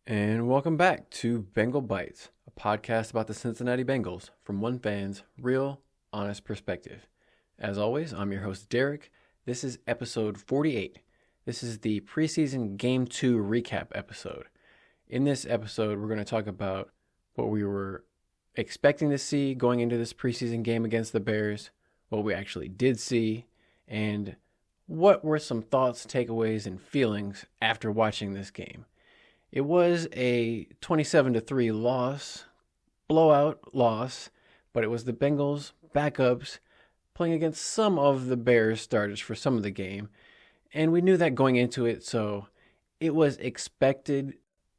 And welcome back to Bengal Bites, a podcast about the Cincinnati Bengals from one fan's real, honest perspective. As always, I'm your host, Derek. This is episode 48. This is the Preseason Game 2 recap episode. In this episode, we're going to talk about what we were expecting to see going into this preseason game against the Bears, what we actually did see, and what were some thoughts, takeaways, and feelings after watching this game. It was a 27-3 blowout loss, but it was the Bengals backups playing against some of the Bears starters for some of the game. And we knew that going into it, so it was expected.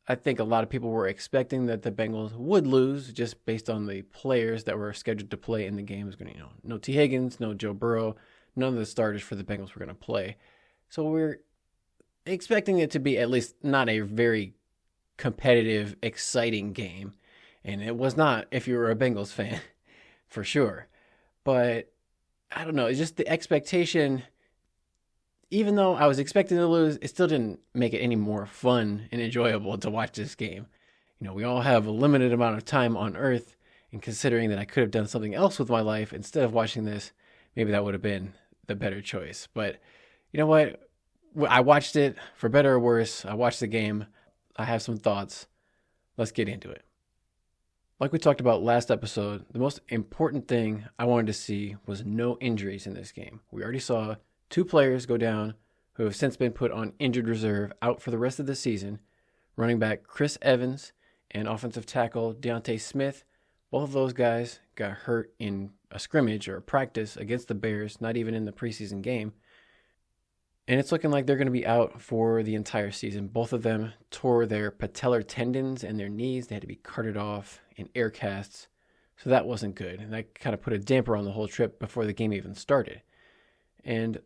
I think a lot of people were expecting that the Bengals would lose just based on the players that were scheduled to play in the game. It was going to, no T. Higgins, no Joe Burrow, none of the starters for the Bengals were going to play. So we're expecting it to be at least not a very competitive, exciting game. And it was not if you were a Bengals fan, for sure. But I don't know, it's just the expectation. Even though I was expecting to lose, it still didn't make it any more fun and enjoyable to watch this game. We all have a limited amount of time on Earth, and considering that I could have done something else with my life instead of watching this, maybe that would have been the better choice. But you know what? I watched it, for better or worse. I watched the game. I have some thoughts. Let's get into it. Like we talked about last episode, the most important thing I wanted to see was no injuries in this game. We already saw 2 players go down who have since been put on injured reserve out for the rest of the season. Running back Chris Evans and offensive tackle Deontay Smith. Both of those guys got hurt in a scrimmage or a practice against the Bears, not even in the preseason game. And it's looking like they're going to be out for the entire season. Both of them tore their patellar tendons and their knees. They had to be carted off in air casts. So that wasn't good. And that kind of put a damper on the whole trip before the game even started. And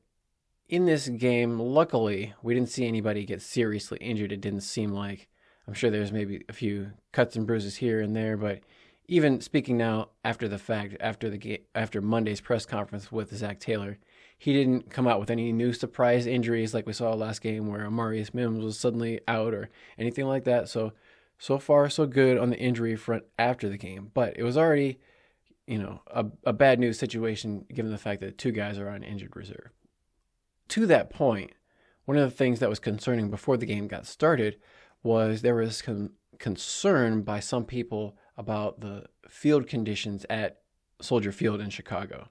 in this game, luckily, we didn't see anybody get seriously injured. It didn't seem like. I'm sure there's maybe a few cuts and bruises here and there. But even speaking now after the fact, after Monday's press conference with Zach Taylor, he didn't come out with any new surprise injuries like we saw last game where Amarius Mims was suddenly out or anything like that. So far, so good on the injury front after the game. But it was already, a bad news situation given the fact that 2 guys are on injured reserve. To that point, one of the things that was concerning before the game got started was there was concern by some people about the field conditions at Soldier Field in Chicago.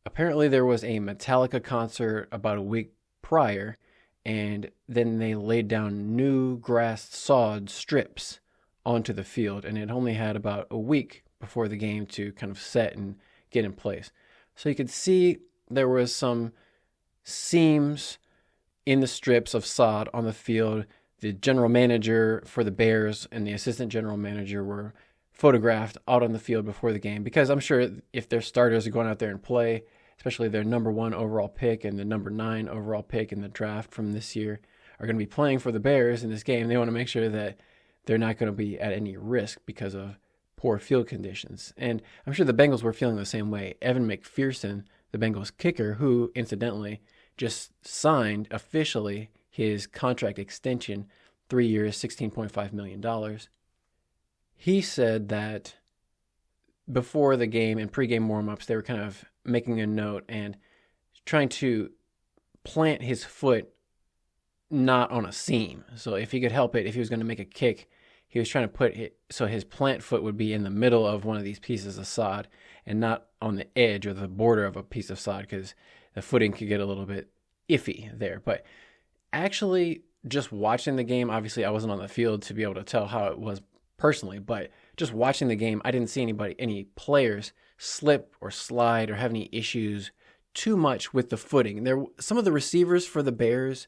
Apparently there was a Metallica concert about a week prior, and then they laid down new grass sod strips onto the field, and it only had about a week before the game to kind of set and get in place. So you could see there was some seams in the strips of sod on the field. The general manager for the Bears and the assistant general manager were photographed out on the field before the game because I'm sure if their starters are going out there and play, especially their number 1 overall pick and the number 9 overall pick in the draft from this year are going to be playing for the Bears in this game, they want to make sure that they're not going to be at any risk because of poor field conditions. And I'm sure the Bengals were feeling the same way. Evan McPherson, the Bengals kicker, who incidentally just signed officially his contract extension, 3 years, $16.5 million. He said that before the game and pregame warmups, they were kind of making a note and trying to plant his foot not on a seam. So if he could help it, if he was going to make a kick, he was trying to put it so his plant foot would be in the middle of one of these pieces of sod and not on the edge or the border of a piece of sod because the footing could get a little bit iffy there. But actually just watching the game, obviously I wasn't on the field to be able to tell how it was personally, but just watching the game, I didn't see any players slip or slide or have any issues too much with the footing. Some of the receivers for the Bears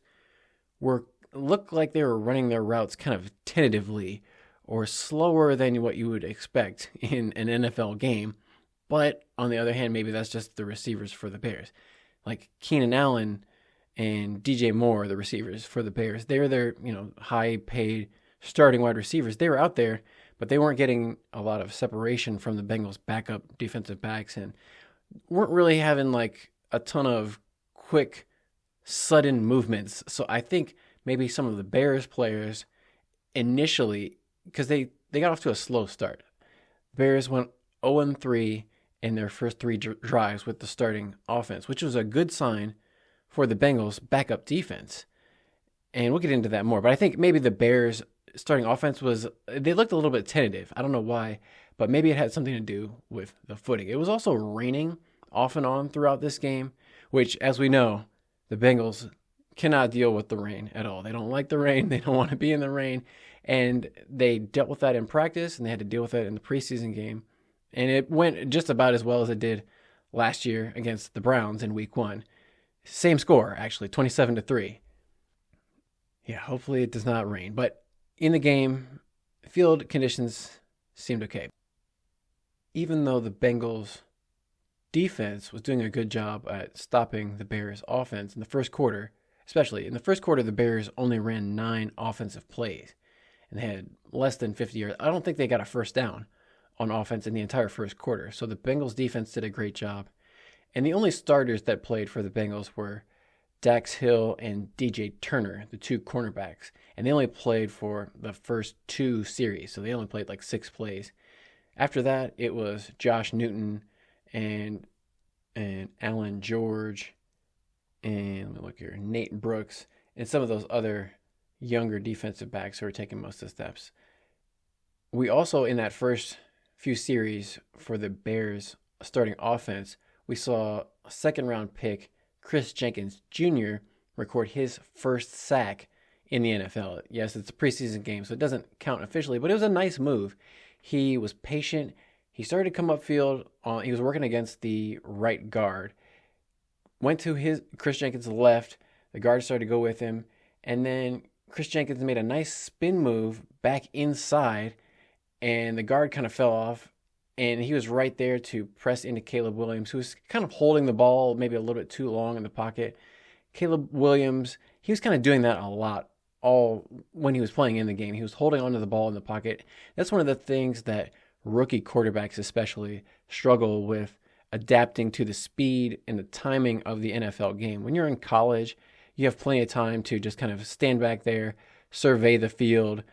looked like they were running their routes kind of tentatively or slower than what you would expect in an NFL game. But on the other hand, maybe that's just the receivers for the Bears. Like Keenan Allen and DJ Moore, the receivers for the Bears, they were their, high-paid starting wide receivers. They were out there, but they weren't getting a lot of separation from the Bengals' backup defensive backs and weren't really having like a ton of quick, sudden movements. So I think maybe some of the Bears players initially, because they got off to a slow start. Bears went 0-3 in their first 3 drives with the starting offense, which was a good sign for the Bengals' backup defense. And we'll get into that more. But I think maybe the Bears' starting offense they looked a little bit tentative. I don't know why, but maybe it had something to do with the footing. It was also raining off and on throughout this game, which, as we know, the Bengals cannot deal with the rain at all. They don't like the rain. They don't want to be in the rain. And they dealt with that in practice, and they had to deal with it in the preseason game. And it went just about as well as it did last year against the Browns in week 1. Same score, actually, 27-3. Yeah, hopefully it does not rain. But in the game, field conditions seemed okay. Even though the Bengals defense was doing a good job at stopping the Bears offense in the first quarter, especially in the first quarter, the Bears only ran 9 offensive plays and they had less than 50 yards. I don't think they got a first down on offense in the entire first quarter. So the Bengals defense did a great job. And the only starters that played for the Bengals were Dax Hill and DJ Turner, the 2 cornerbacks. And they only played for the first 2 series. So they only played like 6 plays. After that, it was Josh Newton and Alan George and let me look here, Nate Brooks, and some of those other younger defensive backs who are taking most of the steps. We also, in that first few series for the Bears starting offense, we saw a second-round pick, Chris Jenkins Jr., record his first sack in the NFL. Yes, it's a preseason game, so it doesn't count officially, but it was a nice move. He was patient. He started to come upfield. He was working against the right guard. Went to Chris Jenkins' left. The guard started to go with him. And then Chris Jenkins made a nice spin move back inside, and the guard kind of fell off. And he was right there to press into Caleb Williams, who was kind of holding the ball maybe a little bit too long in the pocket. Caleb Williams, he was kind of doing that a lot all when he was playing in the game. He was holding onto the ball in the pocket. That's one of the things that rookie quarterbacks especially struggle with, adapting to the speed and the timing of the NFL game. When you're in college, you have plenty of time to just kind of stand back there, survey the field.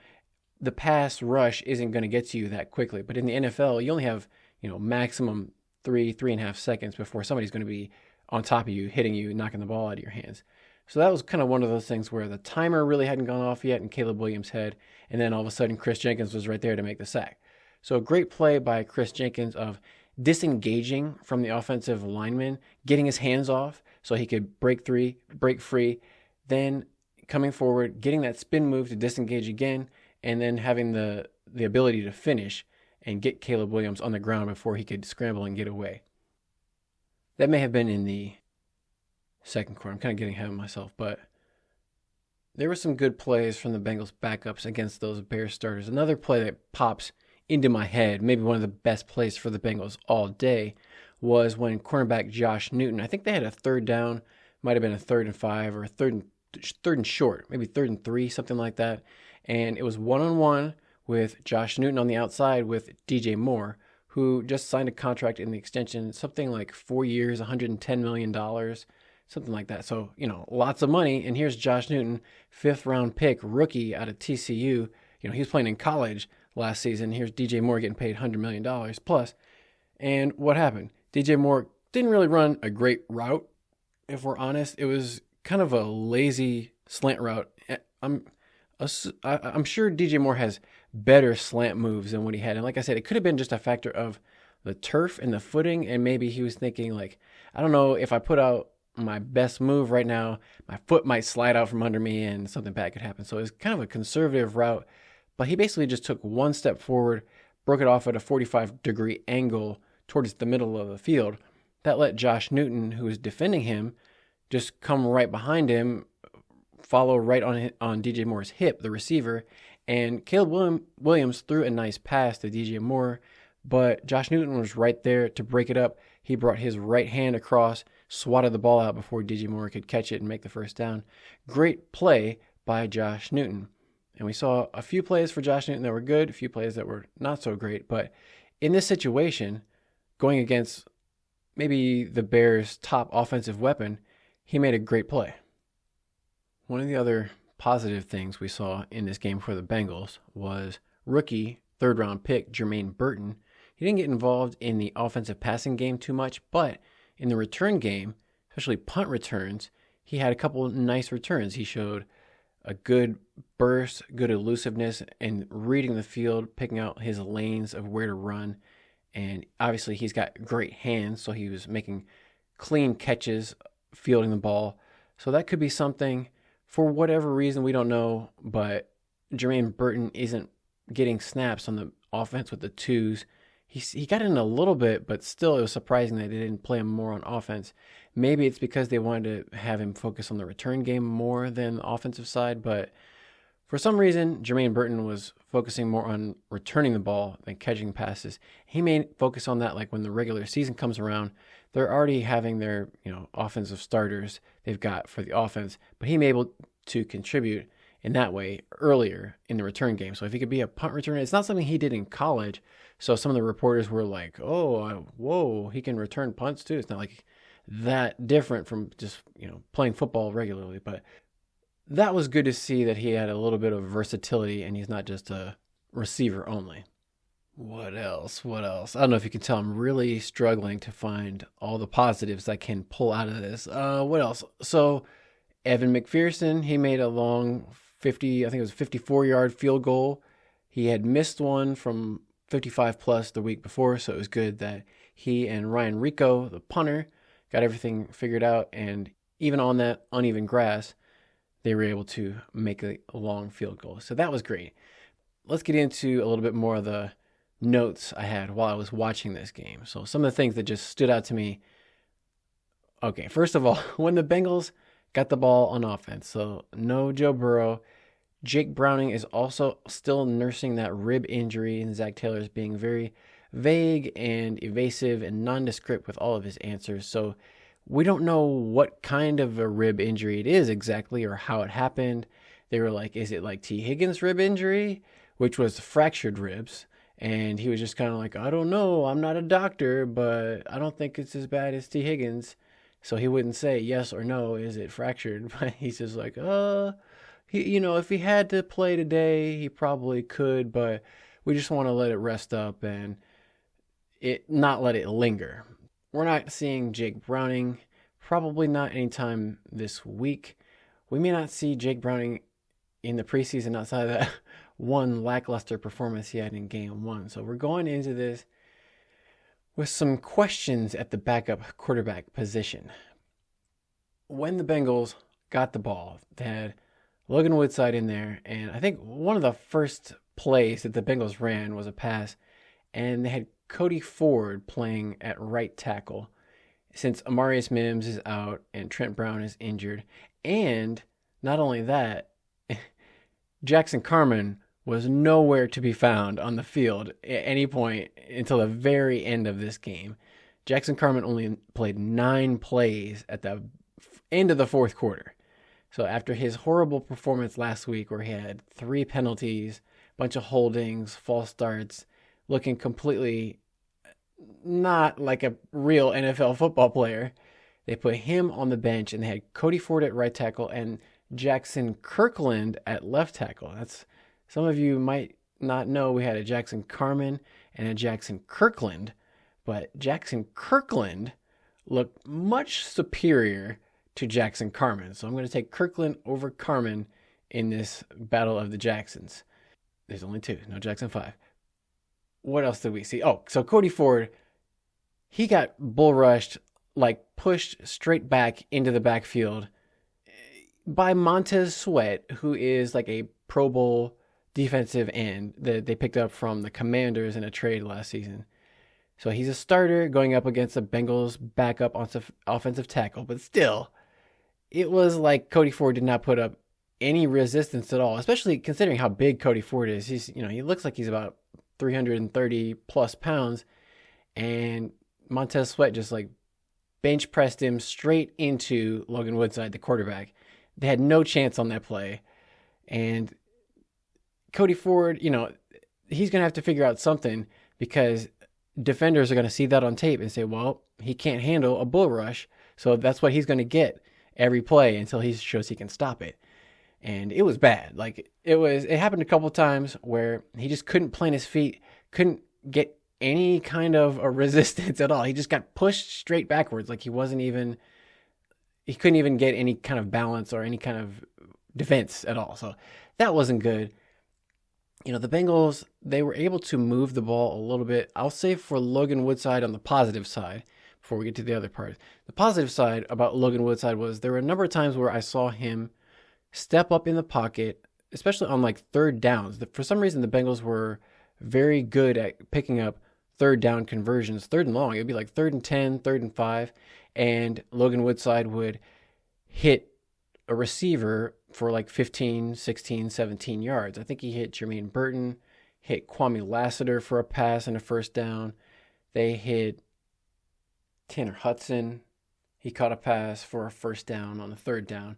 The pass rush isn't going to get to you that quickly. But in the NFL, you only have, maximum 3.5 seconds before somebody's going to be on top of you, hitting you, knocking the ball out of your hands. So that was kind of one of those things where the timer really hadn't gone off yet in Caleb Williams' head, and then all of a sudden Chris Jenkins was right there to make the sack. So a great play by Chris Jenkins of disengaging from the offensive lineman, getting his hands off so he could break free, then coming forward, getting that spin move to disengage again, and then having the ability to finish and get Caleb Williams on the ground before he could scramble and get away. That may have been in the second quarter. I'm kind of getting ahead of myself, but there were some good plays from the Bengals backups against those Bears starters. Another play that pops into my head, maybe one of the best plays for the Bengals all day, was when cornerback Josh Newton, I think they had a third down, might have been a 3rd and 5 or a third and short, maybe 3rd and 3, something like that. And it was one-on-one with Josh Newton on the outside with DJ Moore, who just signed a contract in the extension, something like 4 years, $110 million, something like that. So, lots of money. And here's Josh Newton, 5th-round pick, rookie out of TCU. He was playing in college last season. Here's DJ Moore getting paid $100 million plus. And what happened? DJ Moore didn't really run a great route, if we're honest. It was kind of a lazy slant route. I'm sure DJ Moore has better slant moves than what he had. And like I said, it could have been just a factor of the turf and the footing. And maybe he was thinking I don't know, if I put out my best move right now, my foot might slide out from under me and something bad could happen. So it was kind of a conservative route. But he basically just took one step forward, broke it off at a 45-degree angle towards the middle of the field. That let Josh Newton, who was defending him, just come right behind him, follow right on DJ Moore's hip, the receiver. And Caleb Williams threw a nice pass to DJ Moore, but Josh Newton was right there to break it up. He brought his right hand across, swatted the ball out before DJ Moore could catch it and make the first down. Great play by Josh Newton. And we saw a few plays for Josh Newton that were good, a few plays that were not so great. But in this situation, going against maybe the Bears' top offensive weapon, he made a great play. One of the other positive things we saw in this game for the Bengals was rookie third-round pick Jermaine Burton. He didn't get involved in the offensive passing game too much, but in the return game, especially punt returns, he had a couple nice returns. He showed a good burst, good elusiveness, and reading the field, picking out his lanes of where to run. And obviously he's got great hands, so he was making clean catches, fielding the ball. So that could be something. For whatever reason, we don't know, but Jermaine Burton isn't getting snaps on the offense with the twos. He got in a little bit, but still it was surprising that they didn't play him more on offense. Maybe it's because they wanted to have him focus on the return game more than the offensive side, but for some reason, Jermaine Burton was focusing more on returning the ball than catching passes. He may focus on that like when the regular season comes around. They're already having their offensive starters they've got for the offense, but he may be able to contribute in that way earlier in the return game. So if he could be a punt returner, it's not something he did in college. So some of the reporters were like, whoa, he can return punts too. It's not like that different from just, playing football regularly. But that was good to see that he had a little bit of versatility and he's not just a receiver only. What else? I don't know if you can tell I'm really struggling to find all the positives I can pull out of this. What else? So Evan McPherson, he made a long 54-yard field goal. He had missed one from 55 plus the week before, so it was good that he and Ryan Rico, the punter, got everything figured out, and even on that uneven grass, they were able to make a long field goal. So that was great. Let's get into a little bit more of the notes I had while I was watching this game. So some of the things that just stood out to me. Okay, first of all, when the Bengals got the ball on offense, so no Joe Burrow. Jake Browning is also still nursing that rib injury, and Zach Taylor is being very vague and evasive and nondescript with all of his answers. So we don't know what kind of a rib injury it is exactly or how it happened. They were like, is it like T. Higgins' rib injury, which was fractured ribs? And he was just kind of like, I don't know, I'm not a doctor, but I don't think it's as bad as T. Higgins. So he wouldn't say yes or no, is it fractured? But he's just like, if he had to play today, he probably could, but we just want to let it rest up and not let it linger. We're not seeing Jake Browning, probably not anytime this week. We may not see Jake Browning in the preseason outside of that one lackluster performance he had in game one. So we're going into this with some questions at the backup quarterback position. When the Bengals got the ball, they had Logan Woodside in there, and I think one of the first plays that the Bengals ran was a pass, and they had Cody Ford playing at right tackle since Amarius Mims is out and Trent Brown is injured. And not only that, Jackson Carman was nowhere to be found on the field at any point until the very end of this game. Jackson Carman only played 9 plays at the end of the fourth quarter. So after his horrible performance last week where he had 3 penalties, a bunch of holdings, false starts, looking completely not like a real NFL football player, they put him on the bench and they had Cody Ford at right tackle and Jackson Kirkland at left tackle. Some of you might not know we had a Jackson Carman and a Jackson Kirkland, but Jackson Kirkland looked much superior to Jackson Carman. So I'm going to take Kirkland over Carman in this battle of the Jacksons. There's only 2, no Jackson 5. What else did we see? Oh, so Cody Ford, he got bull rushed, pushed straight back into the backfield by Montez Sweat, who is like a Pro Bowl defensive end that they picked up from the Commanders in a trade last season. So he's a starter going up against the Bengals backup offensive tackle, but still, it was like Cody Ford did not put up any resistance at all, especially considering how big Cody Ford is. He looks like he's about 330 plus pounds, and Montez Sweat just bench pressed him straight into Logan Woodside, the quarterback. They had no chance on that play. And Cody Ford, he's going to have to figure out something because defenders are going to see that on tape and say, well, he can't handle a bull rush. So that's what he's going to get every play until he shows he can stop it. and it was bad. Like it happened a couple of times where he just couldn't plant his feet, couldn't get any kind of a resistance at all. He just got pushed straight backwards. Like he couldn't even get any kind of balance or any kind of defense at all. So that wasn't good. The Bengals, they were able to move the ball a little bit. I'll say for Logan Woodside on the positive side, before we get to the other part. The positive side about Logan Woodside was there were a number of times where I saw him step up in the pocket, especially on like third downs. For some reason, the Bengals were very good at picking up third down conversions, third and long. It'd be like 3rd and 10, 3rd and 5, and Logan Woodside would hit a receiver for like 15, 16, 17 yards. I think he hit Jermaine Burton, hit Kwame Lassiter for a pass and a first down. They hit Tanner Hudson. He caught a pass for a first down on a third down.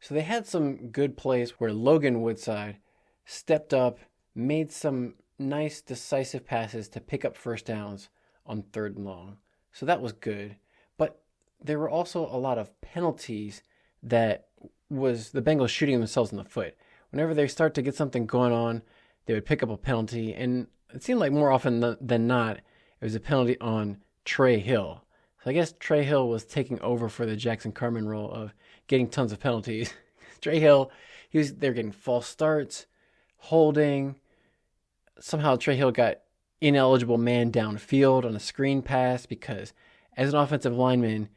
So they had some good plays where Logan Woodside stepped up, made some nice decisive passes to pick up first downs on 3rd and long. So that was good. But there were also a lot of penalties that was the Bengals shooting themselves in the foot. Whenever they start to get something going on, they would pick up a penalty. And it seemed like more often than not, it was a penalty on Trey Hill. So I guess Trey Hill was taking over for the Jackson Carman role of getting tons of penalties. Trey Hill, they're getting false starts, holding. Somehow Trey Hill got ineligible man downfield on a screen pass because as an offensive lineman,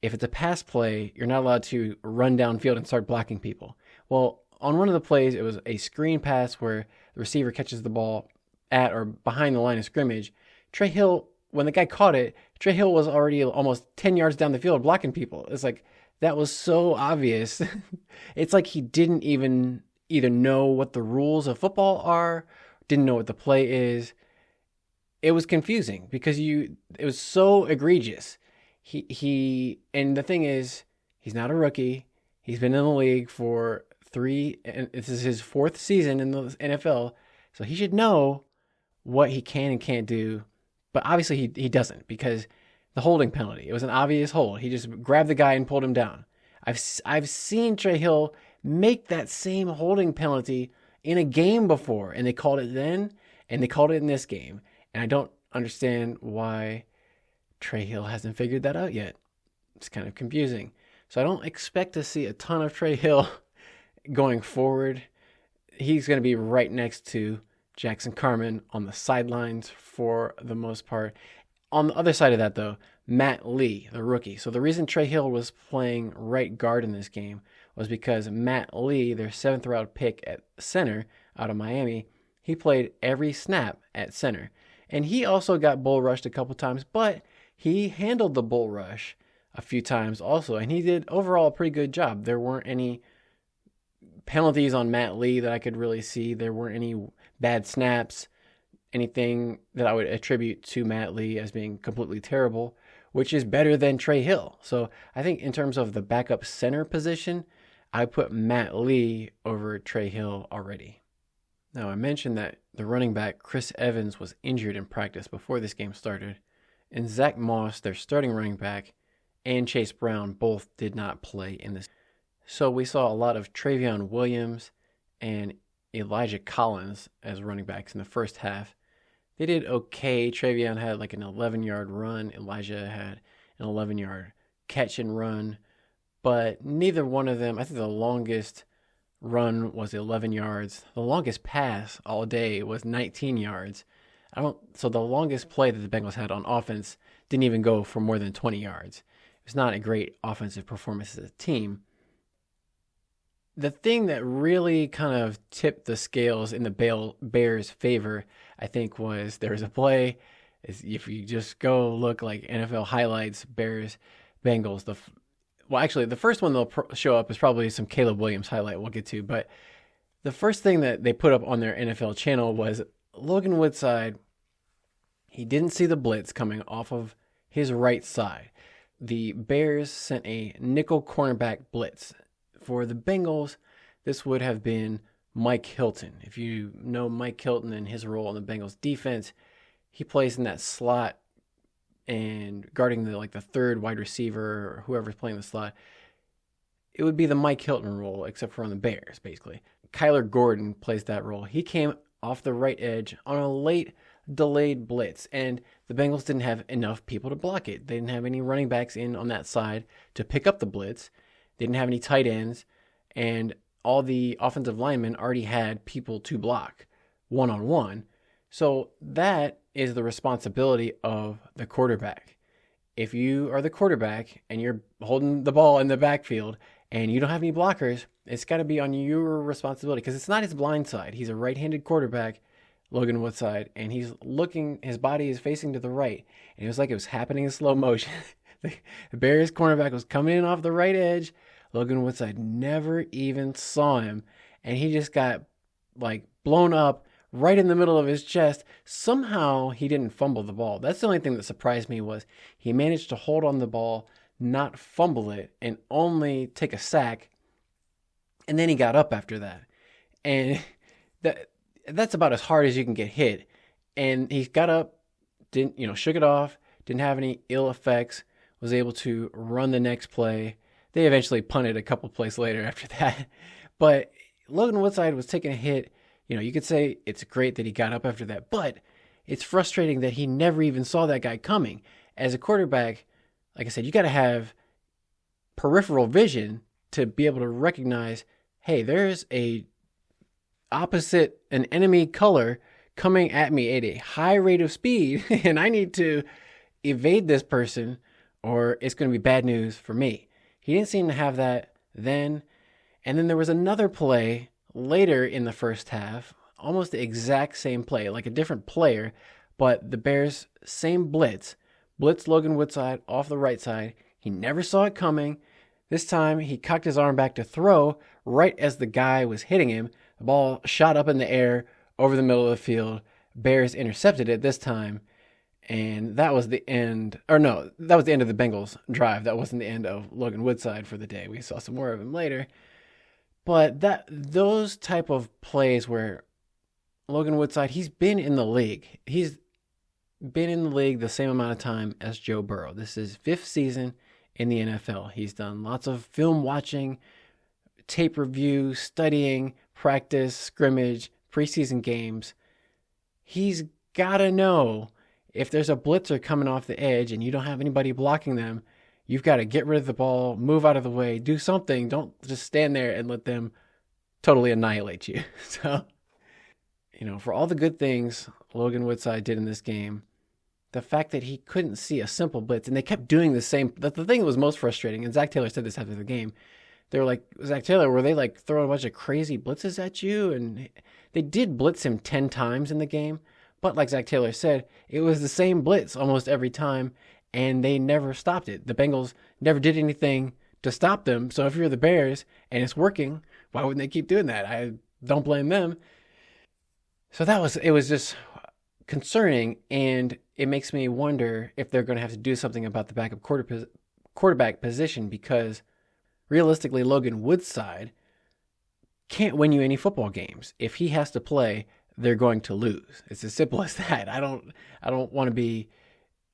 if it's a pass play, you're not allowed to run downfield and start blocking people. Well, on one of the plays, it was a screen pass where the receiver catches the ball at or behind the line of scrimmage. Trey Hill, when the guy caught it, Trey Hill was already almost 10 yards down the field blocking people. It's like, that was so obvious. It's like he didn't even either know what the rules of football are, didn't know what the play is. It was confusing because it was so egregious. And the thing is, he's not a rookie. He's been in the league for 3, and this is his 4th season in the NFL. So he should know what he can and can't do. But obviously he doesn't because the holding penalty, it was an obvious hold. He just grabbed the guy and pulled him down. I've seen Trey Hill make that same holding penalty in a game before, and they called it then, and they called it in this game. And I don't understand why Trey Hill hasn't figured that out yet. It's kind of confusing. So I don't expect to see a ton of Trey Hill going forward. He's going to be right next to Jackson Carman on the sidelines for the most part. On the other side of that, though, Matt Lee, the rookie. So the reason Trey Hill was playing right guard in this game was because Matt Lee, their 7th round pick at center out of Miami, he played every snap at center. And he also got bull rushed a couple times, but he handled the bull rush a few times also, and he did overall a pretty good job. There weren't any penalties on Matt Lee that I could really see. There weren't any bad snaps, anything that I would attribute to Matt Lee as being completely terrible, which is better than Trey Hill. So I think in terms of the backup center position, I put Matt Lee over Trey Hill already. Now, I mentioned that the running back, Chris Evans, was injured in practice before this game started, and Zach Moss, their starting running back, and Chase Brown both did not play in this. So we saw a lot of Travion Williams and Elijah Collins as running backs in the first half. They did okay. Travion had like an 11-yard run. Elijah had an 11-yard catch and run. But neither one of them, I think the longest run was 11 yards. The longest pass all day was 19 yards. So the longest play that the Bengals had on offense didn't even go for more than 20 yards. It was not a great offensive performance as a team. The thing that really kind of tipped the scales in the Bears' favor, I think, was there was a play. If you just go look like NFL highlights, Bears, Bengals. The first one they'll show up is probably some Caleb Williams highlight we'll get to. But the first thing that they put up on their NFL channel was Logan Woodside. He didn't see the blitz coming off of his right side. The Bears sent a nickel cornerback blitz. For the Bengals, this would have been Mike Hilton. If you know Mike Hilton and his role in the Bengals defense, he plays in that slot and guarding the third wide receiver or whoever's playing the slot. it would be the Mike Hilton role, except for on the Bears, basically. Kyler Gordon plays that role. He came off the right edge on a late delayed blitz, and the Bengals didn't have enough people to block it. They didn't have any running backs in on that side to pick up the blitz. They didn't have any tight ends, and all the offensive linemen already had people to block one-on-one. So that is the responsibility of the quarterback. If you are the quarterback and you're holding the ball in the backfield and you don't have any blockers, it's got to be on your responsibility, because it's not his blind side. He's a right-handed quarterback, Logan Woodside, and he's looking, his body is facing to the right, and it was like it was happening in slow motion. The Bears cornerback was coming in off the right edge. Logan Woodside never even saw him, and he just got blown up right in the middle of his chest. Somehow he didn't fumble the ball. That's the only thing that surprised me, was he managed to hold on the ball, not fumble it, and only take a sack. And then he got up after that. And that's about as hard as you can get hit. And he got up, shook it off, didn't have any ill effects, was able to run the next play. They eventually punted a couple plays later after that. But Logan Woodside was taking a hit. You could say it's great that he got up after that, but it's frustrating that he never even saw that guy coming. As a quarterback, like I said, you got to have peripheral vision to be able to recognize, hey, there's an enemy color coming at me at a high rate of speed, and I need to evade this person or it's going to be bad news for me. He didn't seem to have that then. And then there was another play later in the first half, almost the exact same play, like a different player, but the Bears, same blitz Logan Woodside off the right side. He never saw it coming. This time he cocked his arm back to throw right as the guy was hitting him. The ball shot up in the air over the middle of the field. Bears intercepted it this time, and that was the end. Or no, that was the end of the Bengals drive. That wasn't the end of Logan Woodside for the day. We saw some more of him later. But those type of plays where Logan Woodside, he's been in the league. He's been in the league the same amount of time as Joe Burrow. This is 5th season in the NFL. He's done lots of film watching, tape review, studying, practice, scrimmage, preseason games. He's got to know if there's a blitzer coming off the edge and you don't have anybody blocking them, you've got to get rid of the ball, move out of the way, do something. Don't just stand there and let them totally annihilate you. So, for all the good things Logan Woodside did in this game, the fact that he couldn't see a simple blitz, and they kept doing the same. The thing that was most frustrating, and Zach Taylor said this after the game, they were like, Zach Taylor, were they throwing a bunch of crazy blitzes at you? And they did blitz him 10 times in the game, but like Zach Taylor said, it was the same blitz almost every time, and they never stopped it. The Bengals never did anything to stop them. So if you're the Bears and it's working, why wouldn't they keep doing that? I don't blame them. So it was just concerning, and it makes me wonder if they're going to have to do something about the backup quarterback position, because realistically, Logan Woodside can't win you any football games. If he has to play, they're going to lose. It's as simple as that. I don't want to be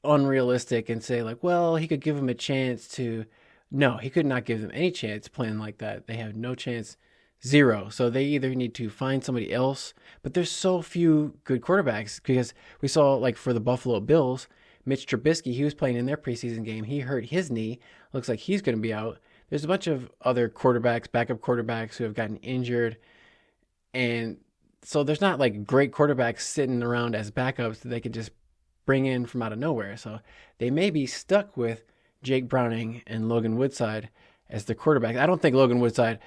unrealistic and say he could give him a chance to. No, he could not give them any chance playing like that. They have no chance. Zero. So they either need to find somebody else, but there's so few good quarterbacks, because we saw for the Buffalo Bills, Mitch Trubisky, he was playing in their preseason game. He hurt his knee. Looks like he's going to be out. There's a bunch of other quarterbacks, backup quarterbacks who have gotten injured. And so there's not great quarterbacks sitting around as backups that they could just bring in from out of nowhere. So they may be stuck with Jake Browning and Logan Woodside as the quarterback. I don't think Logan Woodside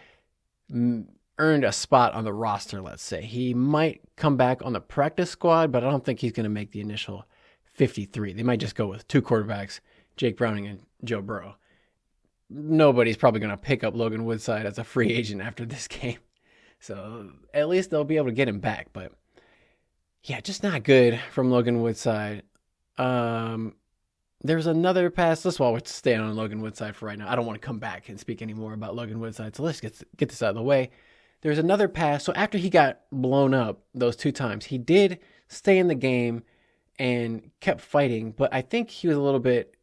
earned a spot on the roster, let's say. He might come back on the practice squad, but I don't think he's going to make the initial 53. They might just go with 2 quarterbacks, Jake Browning and Joe Burrow. Nobody's probably going to pick up Logan Woodside as a free agent after this game. So at least they'll be able to get him back. But yeah, just not good from Logan Woodside. There's another pass. While we're staying on Logan Woodside for right now, I don't want to come back and speak anymore about Logan Woodside, so let's get this out of the way. There's another pass. So after he got blown up those 2 times, he did stay in the game and kept fighting, but I think he was a little bit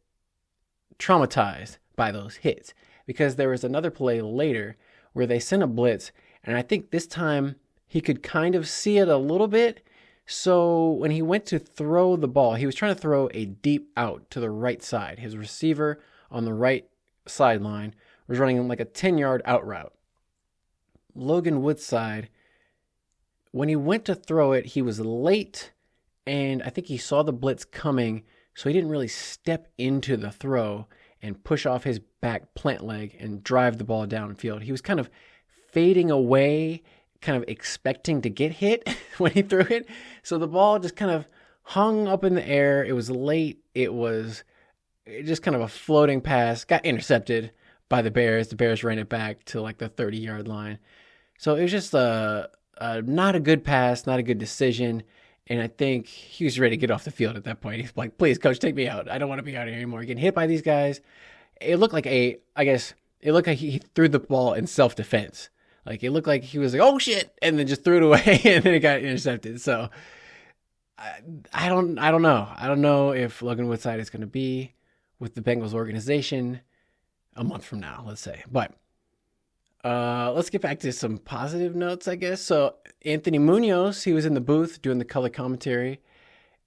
traumatized by those hits. because there was another play later where they sent a blitz, and I think this time he could kind of see it a little bit. So when he went to throw the ball, he was trying to throw a deep out to the right side. His receiver on the right sideline was running like a 10-yard out route. Logan Woodside, when he went to throw it, he was late, and I think he saw the blitz coming, so he didn't really step into the throw and push off his back plant leg and drive the ball downfield. He was kind of fading away, kind of expecting to get hit when he threw it. So the ball just kind of hung up in the air. It was late. It was just kind of a floating pass, got intercepted by the Bears. The Bears ran it back to like the 30-yard line. So it was just not a good pass, not a good decision. And I think he was ready to get off the field at that point. He's like, please, coach, take me out. I don't want to be out here anymore. Getting hit by these guys. It looked like it looked like he threw the ball in self-defense. Like, it looked like he was like, oh, shit, and then just threw it away, and then it got intercepted. So, I don't know. I don't know if Logan Woodside is going to be with the Bengals organization a month from now, let's say. But let's get back to some positive notes, I guess. So, Anthony Munoz, he was in the booth doing the color commentary.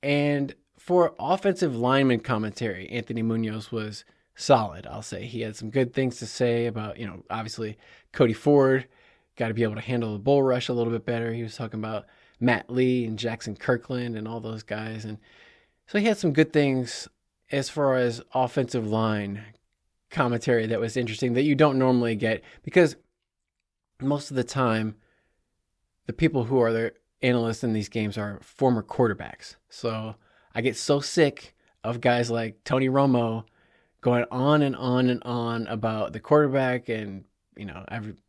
And for offensive lineman commentary, Anthony Munoz was solid, I'll say. He had some good things to say about, obviously, Cody Ford. Got to be able to handle the bull rush a little bit better. He was talking about Matt Lee and Jackson Kirkland and all those guys. And so he had some good things as far as offensive line commentary that was interesting that you don't normally get, because most of the time, the people who are the analysts in these games are former quarterbacks. So I get so sick of guys like Tony Romo going on and on and on about the quarterback and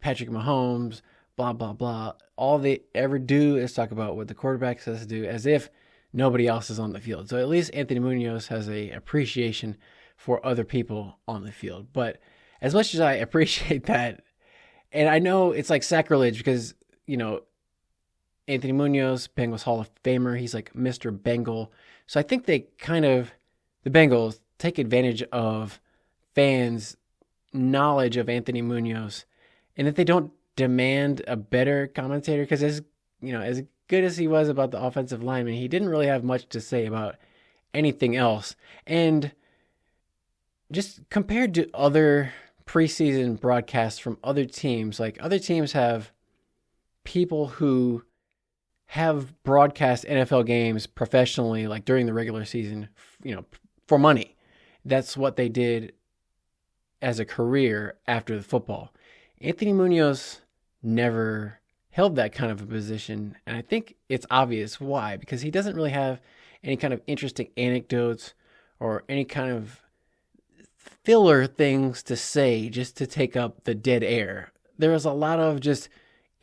Patrick Mahomes, blah, blah, blah. All they ever do is talk about what the quarterback says to do, as if nobody else is on the field. So at least Anthony Munoz has a appreciation for other people on the field. But as much as I appreciate that, and I know it's like sacrilege because, Anthony Munoz, Bengals Hall of Famer, he's like Mr. Bengal. So I think the Bengals take advantage of fans' knowledge of Anthony Munoz, and that they don't demand a better commentator, because as good as he was about the offensive lineman, he didn't really have much to say about anything else. And just compared to other preseason broadcasts from other teams, like other teams have people who have broadcast NFL games professionally, like during the regular season, for money. That's what they did as a career after the football. Anthony Munoz never held that kind of a position, and I think it's obvious why, because he doesn't really have any kind of interesting anecdotes or any kind of filler things to say just to take up the dead air. There was a lot of just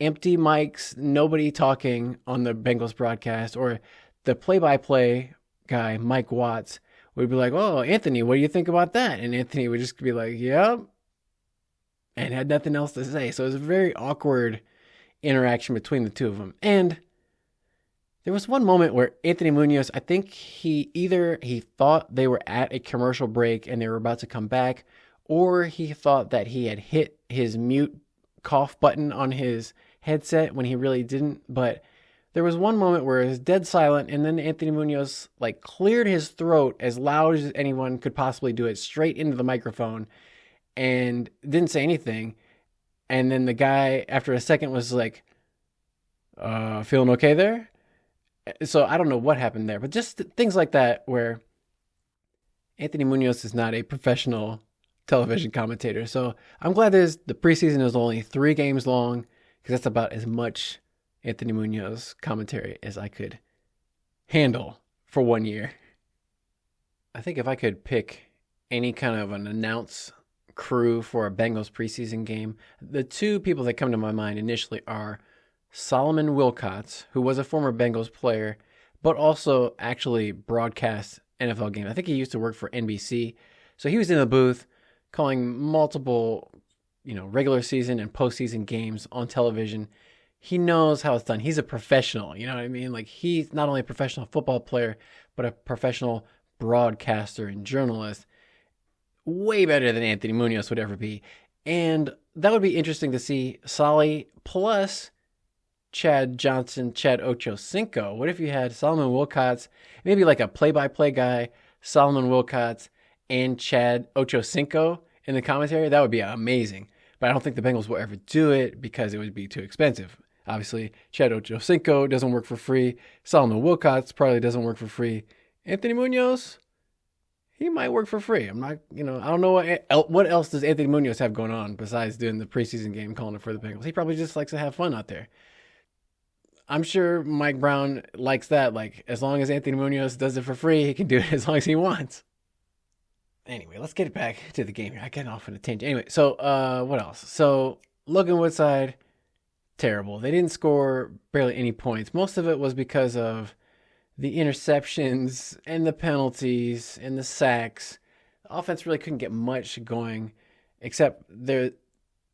empty mics, nobody talking on the Bengals broadcast, or the play-by-play guy, Mike Watts, would be like, oh, Anthony, what do you think about that? And Anthony would just be like, yep, and had nothing else to say. So it was a very awkward interaction between the two of them. And there was one moment where Anthony Munoz, I think he thought they were at a commercial break and they were about to come back, or he thought that he had hit his mute cough button on his headset when he really didn't. But there was one moment where it was dead silent, and then Anthony Munoz cleared his throat as loud as anyone could possibly do it, straight into the microphone, and didn't say anything. And then the guy, after a second, was like, feeling okay there? So I don't know what happened there, but just things like that where Anthony Munoz is not a professional television commentator. So I'm glad the preseason is only 3 games long, because that's about as much Anthony Munoz commentary as I could handle for 1 year. I think if I could pick any kind of an announce crew for a Bengals preseason game, the 2 people that come to my mind initially are Solomon Wilcots, who was a former Bengals player, but also actually broadcast NFL games. I think he used to work for NBC. So he was in the booth calling multiple, regular season and postseason games on television. He knows how it's done. He's a professional, you know what I mean? He's not only a professional football player, but a professional broadcaster and journalist. Way better than Anthony Munoz would ever be. And that would be interesting to see Solly plus Chad Ochocinco. What if you had Solomon Wilcots, maybe like a play-by-play guy, Solomon Wilcots, and Chad Ochocinco in the commentary? That would be amazing. But I don't think the Bengals will ever do it because it would be too expensive. Obviously, Chad Ochocinco doesn't work for free. Solomon Wilcots probably doesn't work for free. Anthony Munoz, he might work for free. I'm not, I don't know what else does Anthony Munoz have going on besides doing the preseason game, calling it for the Bengals. He probably just likes to have fun out there. I'm sure Mike Brown likes that. Like, as long as Anthony Munoz does it for free, he can do it as long as he wants. Anyway, let's get back to the game here. I get off on a tangent. Anyway, so what else? So Logan Woodside, terrible. They didn't score barely any points. Most of it was because of the interceptions and the penalties and the sacks. The offense really couldn't get much going except their